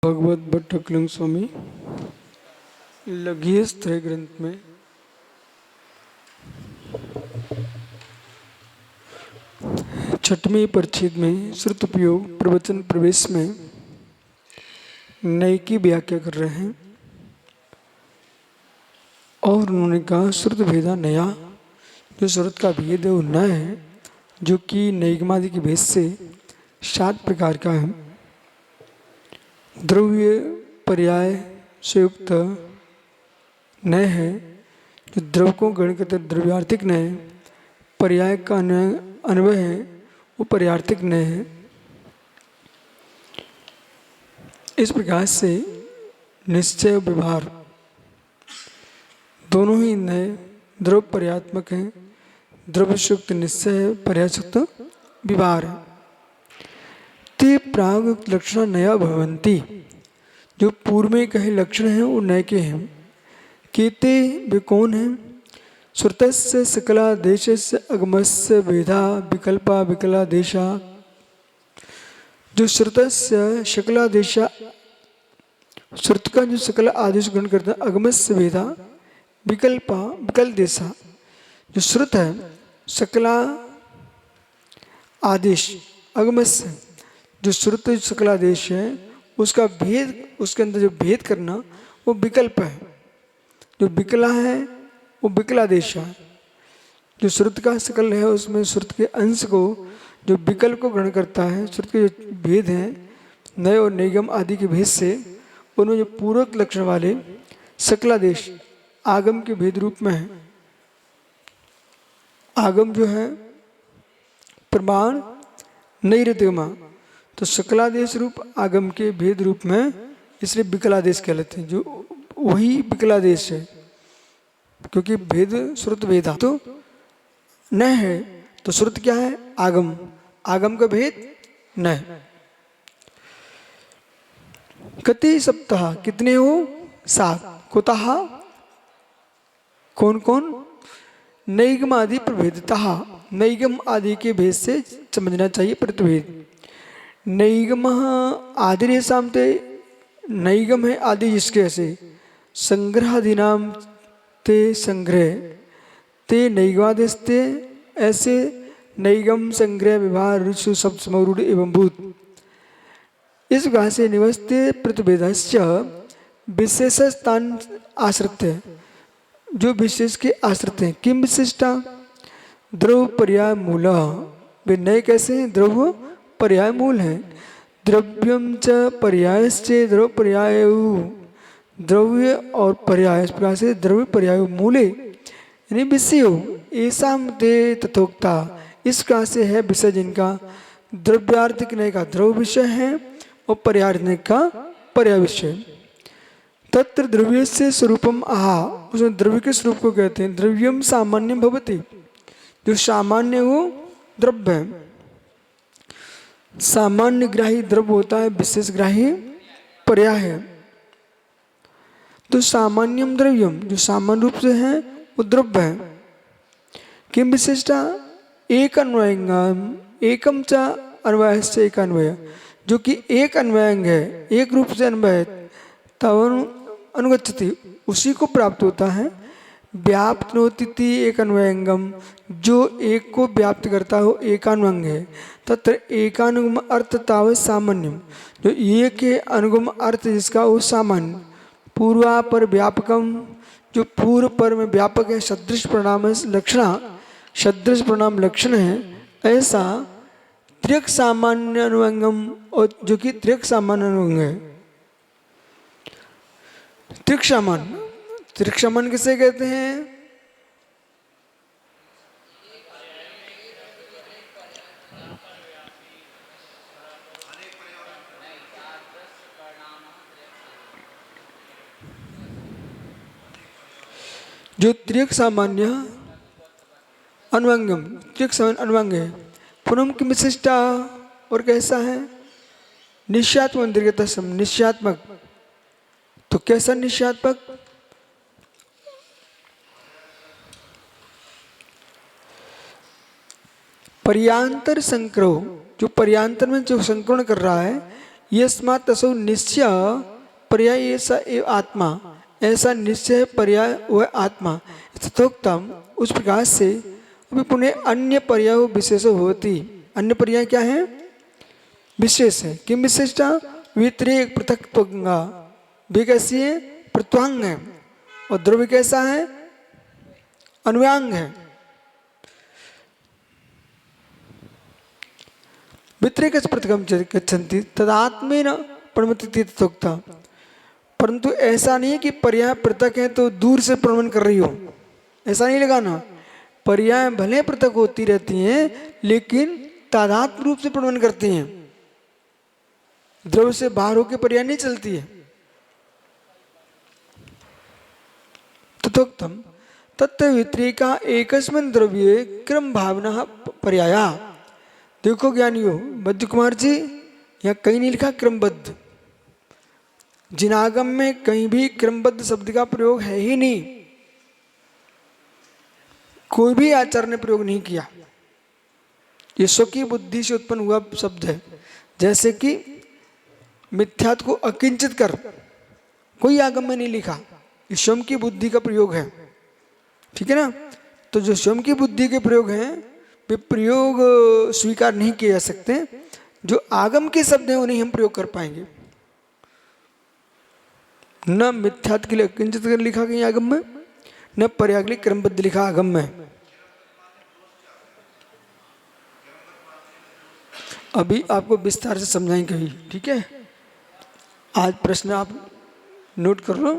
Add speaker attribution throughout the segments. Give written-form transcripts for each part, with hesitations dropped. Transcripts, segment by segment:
Speaker 1: भगवत भट्ट अकलिंग स्वामी लघियस त्रय ग्रंथ में छठवीं परिच्छेद में श्रुत उपयोग प्रवचन प्रवेश में नए की व्याख्या कर रहे हैं और उन्होंने कहा श्रुत भेदा नया, जो श्रुत का भेद है वो नया है, जो कि नैगमादि के भेद से 7 प्रकार का है। द्रव्य पर्याय से युक्त नय है, जो द्रव को गण करते द्रव्यार्थिक नय, पर्याय का अन्वय है वो पर्यार्थिक नय है। इस प्रकार से निश्चय व्यवहार दोनों ही नय द्रव पर्यात्मक हैं। द्रव्ययुक्त निश्चय पर्यायुक्त व्यवहार है। ते प्राग लक्षण नया भवंती, जो पूर्व में कहे लक्षण हैं वो नए के हैं। केते वे कौन हैं? श्रुतस्य सकलादेशस्य अगमस्य भेदा विकल्पा विकलादेशा, जो श्रुतस्य सकलादेशा श्रुत का जो सकल आदेश ग्रहण करता है, अगमस्य भेदा विकल्पा विकलदेशा, जो श्रुत है सकला आदेश अगमस्य, जो श्रुत सकलादेश है उसका भेद, उसके अंदर जो भेद करना वो विकल्प है। जो विकला है वो विकलादेश है। जो श्रुत का सकल है उसमें श्रुत के अंश को जो विकल्प को ग्रहण करता है, श्रुत के जो भेद हैं नय और निगम आदि के भेद से, उनमें जो पूर्वक लक्षण वाले सकलादेश आगम के भेद रूप में है। आगम जो है प्रमाण नैरतिगमा, तो सकलादेश रूप आगम के भेद रूप में इसलिए विकलादेश कहलाते हैं। जो वही विकलादेश है, क्योंकि भेद श्रुत भेदा तो न है, तो श्रुत क्या है? आगम, आगम का भेद न है। कति सप्ताह, कितने हो? 7। कुतः, कौन कौन? नैगम आदि प्रभेदतः, नैगम आदि के भेद से समझना चाहिए प्रतिभेद। नैगम आदि सामते, नैगम है आदि जिसके ऐसे संग्रहादिनाम ते संग्रह ते नैगादेस्ते, ऐसे नैगम संग्रह व्यवहार ऋषु शब्द समरूढ़ एवं भूत। इस प्रकार से निवस्ते प्रतिभेदस्य विशेष स्थान आश्रित है, जो विशेष के आश्रित हैं। किम विशिष्टा? द्रव पर्याय मूल, वे नए कैसे हैं? द्रव पर्याय मूल है। द्रव्यम च पर्यायश्चे द्रव पर्याय, द्रव्य और पर्याय इस प्रकार से द्रव्य पर्याय मूले यानी विषय ऐसा ते तथोक्ता, इस प्रकार से है विषय जिनका द्रव्यार्थिक नय का द्रव विषय है और पर्यार्थिक का पर्याय विषय। तत्र द्रव्य से स्वरूपम आहा, उसमें द्रव्य के स्वरूप को कहते हैं द्रव्यम सामान्यम भवति, जो सामान्य वो द्रव्य है। सामान्य ग्राही द्रव्य होता है, विशेष ग्राही पर्याय है। तो सामान्यम द्रव्यम, जो सामान्य रूप से है वो द्रव्य है। किम विशिष्टा? एक अन्वयंगम एकम च अन्वय से एक अन्वय, जो कि एक अन्वयंग है, एक रूप से अन्वय तब अनुगच्छति, उसी को प्राप्त होता है। व्याप्त नोति एक अन्वयंगम, जो एक को व्याप्त करता हो एकान्वंग है। तत्र एकानुगम अर्थ तावत सामान्यम, जो एक के अनुगम अर्थ जिसका वो सामान्य। पूर्वा पर व्यापकम, जो पूर्व पर में व्यापक है। सदृश परिणाम लक्षणा, सदृश परिणाम लक्षण है ऐसा त्रिक सामान्य अनुअंगम, और जो कि त्रिक सामान्य अनुअंग है। त्रिक सामान्य, त्रिक सामान्य किसे कहते हैं? जो त्रिक सामान्य अनुअंगम, त्रिक सामान्य अनुअंग है। पुनः की विशिष्टा, और कैसा है? निश्चयात्मक दीर्घता सम, निश्चयात्मक, तो कैसा निश्चयात्मक? पर्यांतर संक्रोह, जो पर्यांतर में जो संक्रमण कर रहा है यस्मात् तसौ निश्चय पर्याय ऐसा एव आत्मा, ऐसा निश्चय पर्याय वह आत्मा तथोक्तम, उस प्रकार से अभी पुनः अन्य पर्याय विशेष होती। अन्य पर्याय क्या है? विशेष है। किम विशेषता? व्यतिरेक पृथक्त्वंगा, वे कैसी है? प्रत्वांग है। और द्रव्य कैसा है? अन्वयांग है। व्यतिरेक पृथकम गच्छन्ति तदात्मेन प्रणमति तथोक्ता। परंतु ऐसा नहीं है कि पर्याय पृथक है तो दूर से प्रणमन कर रही हो, ऐसा नहीं लगाना। पर्याय भले पृथक होती रहती हैं लेकिन तादात्म्य रूप से प्रणमन करती हैं। द्रव्य से बाहर होकर पर्याय नहीं चलती है। तथोक्तम तत्व व्यतिरेका एकस्मिन् द्रव्ये क्रम भावना पर्याया। देखो ज्ञानियों, बद्ध कुमार जी, यहाँ कहीं नहीं लिखा क्रमबद्ध। जिनागम में कहीं भी क्रमबद्ध शब्द का प्रयोग है ही नहीं, कोई भी आचार्य ने प्रयोग नहीं किया। ये स्वकीय बुद्धि से उत्पन्न हुआ शब्द है। जैसे कि मिथ्यात् को अकिंचित कर, कोई आगम में नहीं लिखा, ये स्वयं की बुद्धि का प्रयोग है। ठीक है ना? तो जो स्वयं की बुद्धि के प्रयोग हैं वे प्रयोग स्वीकार नहीं किए जा सकते। जो आगम के शब्द हैं उन्हें हम प्रयोग कर पाएंगे। न मिथ्यात् के लिए अकिंचित कर लिखा कहीं आगम में, न पर्याय के लिए क्रमबद्ध लिखा आगम में। अभी आपको विस्तार से समझाएंगे कभी, ठीक है? आज प्रश्न आप नोट कर लो।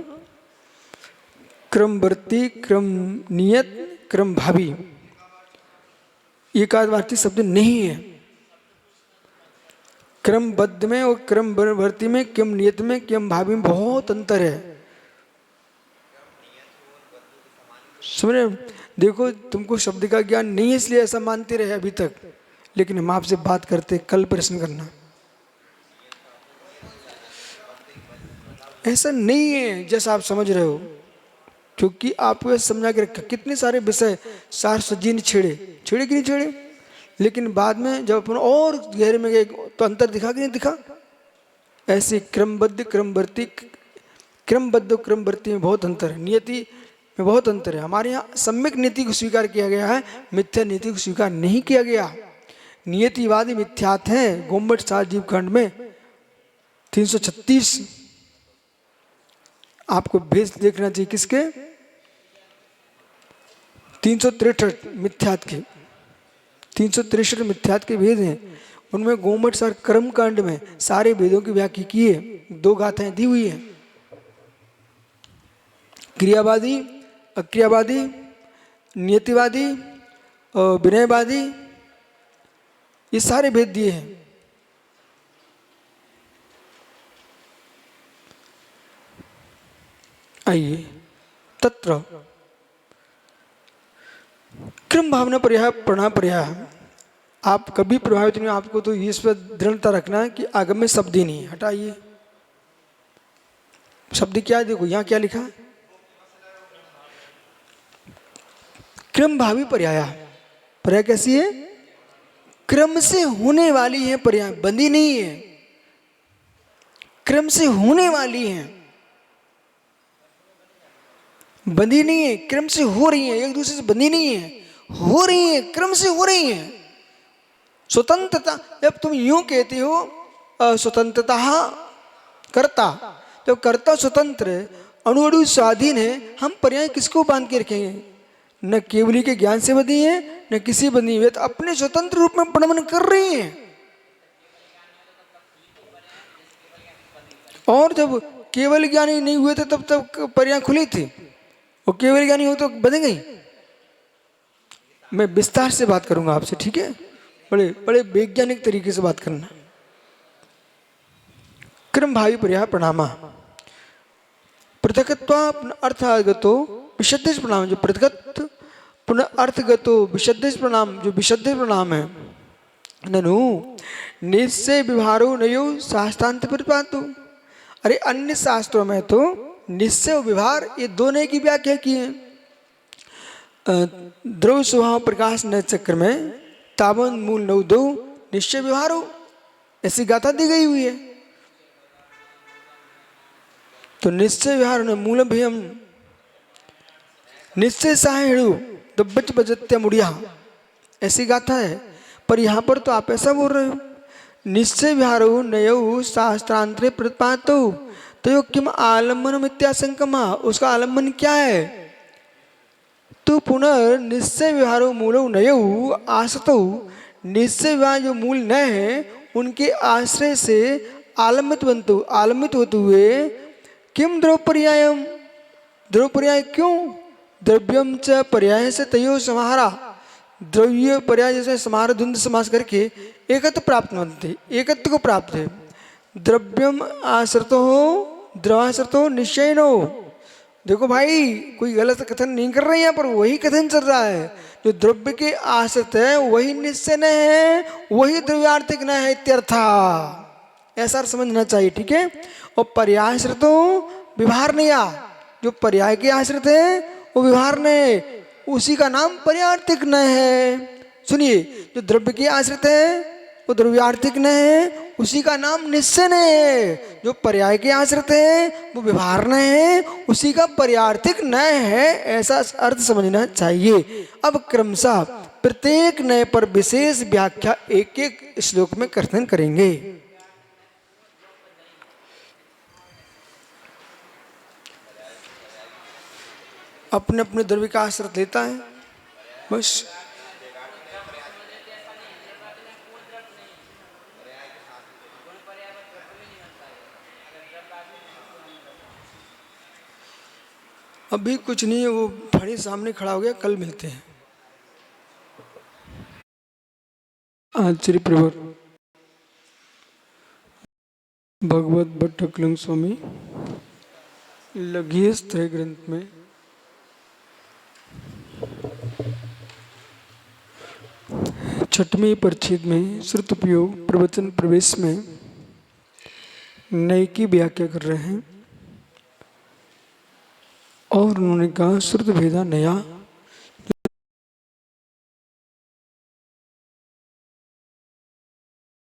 Speaker 1: क्रमवर्ती, क्रम नियत, क्रम भावी, एकादवाची शब्द नहीं है। क्रमबद्ध में और क्रमवर्ती में, क्रम नियत में, क्रम भावी में बहुत अंतर है। सुन रहे? देखो, तुमको शब्द का ज्ञान नहीं है इसलिए ऐसा मानते रहे अभी तक, लेकिन हम आपसे बात करते, कल प्रश्न करना। ऐसा नहीं है जैसा आप समझ रहे हो, क्योंकि आपको ऐसा समझा के रखा। कितने सारे विषय शास्त्र जी ने छेड़े कि नहीं छेड़े, लेकिन बाद में जब अपन और गहरे में गए तो अंतर दिखा कि नहीं दिखा। ऐसे क्रमबद्ध क्रमवर्ती, क्रमबद्ध क्रमवर्ती में बहुत अंतर है, नियति में बहुत अंतर है। हमारे यहाँ सम्यक नीति को स्वीकार किया गया है, मिथ्या नीति को स्वीकार नहीं किया गया। नियतिवादी मिथ्यात् हैं। गोम्बट सात जीव खंड में 336 आपको भेद देखना चाहिए। किसके? 363 मिथ्यात् के, 363 मिथ्यात् के भेद हैं। उनमें गोमट सार कर्म कांड में सारे वेदों की व्याख्या की है। 2 गाथाएं दी हुई है, क्रियावादी, अक्रियावादी, नियतिवादी और विनयवादी, ये सारे भेद दिए हैं। आइए, तत्र क्रम भावना पर्याय प्रणा पर्याय। आप कभी प्रभावित नहीं, आपको तो इस पर दृढ़ता रखना है कि आगम में शब्द ही नहीं। हटाइए शब्द क्या है, देखो यहाँ क्या लिखा है, क्रम भावी पर्याय। पर्याय कैसी है? क्रम से होने वाली है पर्याय, बंधी नहीं है, क्रम से होने वाली है, बंधी नहीं है, क्रम से हो रही है, एक दूसरे से बंधी नहीं है, हो रही है, क्रम से हो रही है। स्वतंत्रता, जब तुम यूं कहते हो स्वतंत्रता कर्ता, तो कर्ता स्वतंत्र है, अणु स्वाधीन है, हम पर्याय किसको बांध के रखेंगे? न केवली के ज्ञान से बंधी है, न किसी बंधी हुई, तो अपने स्वतंत्र रूप में प्रणमन कर रही है। और जब केवल ज्ञानी नहीं हुए थे तब तक पर्याय खुली थी, और केवल ज्ञानी हो तो बंध गई। मैं विस्तार से बात करूंगा आपसे, ठीक है? बड़े बड़े वैज्ञानिक तरीके से बात करना। क्रम भावी पर्याय प्रणामा पृथकत्वा अर्थगतो विशुद्ध प्रणाम। जो पृथकत्व पुनः अर्थगतो विशुद्ध प्रणाम, जो विशुद्ध प्रणाम है। ननु निश्चय विभारो नयो शास्त्रांत प्रतिपादो। अरे अन्य शास्त्रों में तो निश्चय और विभार ये दोनों की व्याख्या की है। द्रव्य स्वभाव प्रकाश न चक्र में तावन मूल नौ दो निश्चय विभारो, ऐसी गाथा दी गई हुई है। तो निश्चय विहार मूलम भी हम निश्चय साहेड़ू दब्बच बजत्या मुड़िया, ऐसी गाथा है। पर यहाँ पर तो आप ऐसा बोल रहे हो, निश्चय विहारो नयौ शास्त्रांतरे प्रतिपातो तो किम आलम्बन मित्याशंकमा, उसका आलम्बन क्या है? तो पुनः निश्चय विहारो मूलो नयौ आश्रतो, निश्चय विहार जो मूल न है उनके आश्रय से आलम्बित बनतु, आलम्बित होते हुए किम द्रव्य पर्यायम, द्रव्य पर्याय क्यों? द्रव्यम च पर्याय से तयो समाहारा, द्रव्य पर्याय जैसे समाहार द्वंद्व समास करके एकत्व प्राप्त बनते, एकत्व को प्राप्त है। द्रव्यम आश्रितो हो द्रवाश्रितो निश्चयनो, देखो भाई कोई गलत कथन नहीं कर रहे हैं, यहाँ पर वही कथन चल रहा है। जो द्रव्य के आश्रित है वही निश्चय न है, वही द्रव्यार्थिक न है इत्यर्था, ऐसा समझना चाहिए, ठीक है। और पर्यायश्रितो विभार नहीं, जो पर्याय के आश्रित है वो विभार नहीं, उसी का नाम पर्यार्थिक न है। सुनिए, जो द्रव्य के आश्रित है वो द्रव्यार्थिक न है, उसी का नाम निश्चय न है। जो पर्याय के आश्रित है वो विभार न है, उसी का पर्यार्थिक न है, ऐसा अर्थ समझना चाहिए। अब क्रमशः प्रत्येक नए पर विशेष व्याख्या एक एक श्लोक में कथन करेंगे। अपने अपने द्रव्य का आश्रित लेता है बस। अभी कुछ नहीं है, वो फड़ी सामने खड़ा हो गया, कल मिलते हैं। आचार्य प्रवर भगवत भट्ट अकलंग स्वामी लघियस त्रय ग्रंथ में छठवें परिच्छेद में श्रुत उपयोग प्रवचन प्रवेश में नई की व्याख्या कर रहे हैं। और उन्होंने कहा श्रुत भेदा नया